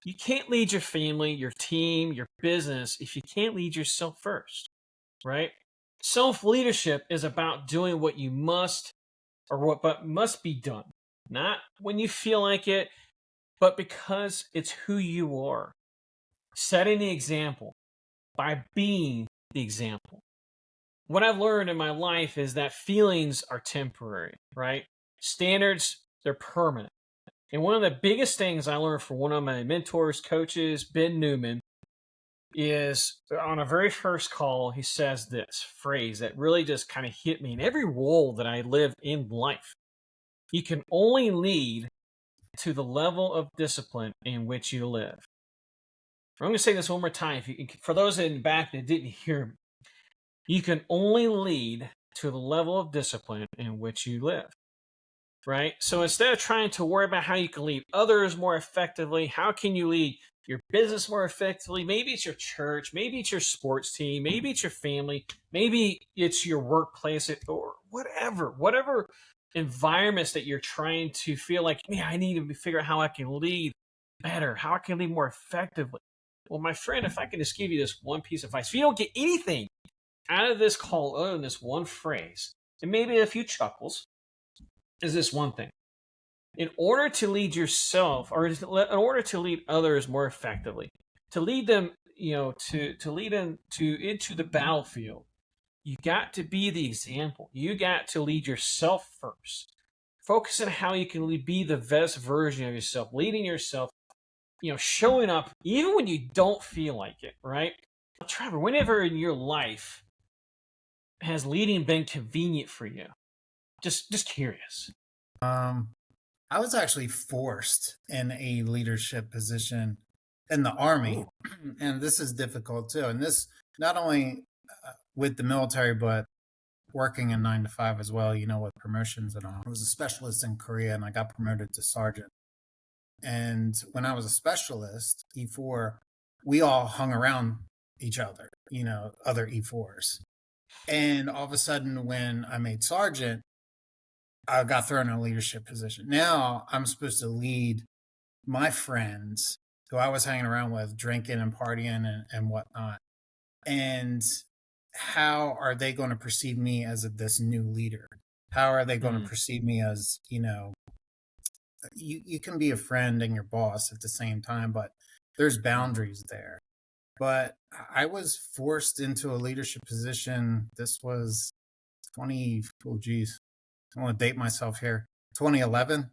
You can't lead your family, your team, your business if you can't lead yourself first, right? Self leadership is about doing what you must or what but must be done, not when you feel like it, but because it's who you are. Setting the example by being the example. What I've learned in my life is that feelings are temporary, right? Standards, they're permanent. And one of the biggest things I learned from one of my mentors, coaches, Ben Newman, is on a very first call, he says this phrase that really just kind of hit me in every role that I live in life. You can only lead to the level of discipline in which you live. I'm going to say this one more time. For those in the back that didn't hear me, you can only lead to the level of discipline in which you live. Right? So instead of trying to worry about how you can lead others more effectively, how can you lead your business more effectively? Maybe it's your church, maybe it's your sports team, maybe it's your family, maybe it's your workplace, or whatever environments that you're trying to feel like, man, I need to figure out how I can lead better, how I can lead more effectively. Well, my friend, if I can just give you this one piece of advice, if you don't get anything out of this call other than this one phrase, and maybe a few chuckles, is this one thing. In order to lead yourself, or in order to lead others more effectively, to lead them, to lead them into the battlefield, you got to be the example. You got to lead yourself first. Focus on how you can be the best version of yourself, leading yourself, showing up even when you don't feel like it, right? Trevor, whenever in your life has leading been convenient for you? Just curious. Um, I was actually forced in a leadership position in the army, Ooh. and this is difficult too. And this not only with the military, but working in 9 to 5 as well. You know, with promotions and all. I was a specialist in Korea, and I got promoted to sergeant. And when I was a specialist, E4, we all hung around each other. You know, other E4s. And all of a sudden, when I made sergeant, I got thrown in a leadership position. Now I'm supposed to lead my friends who I was hanging around with, drinking and partying and whatnot. And how are they going to perceive me as this new leader? How are they going to Mm, perceive me as, you can be a friend and your boss at the same time, but there's mm. boundaries there. But I was forced into a leadership position. This was 20, oh geez, I want to date myself here. 2011.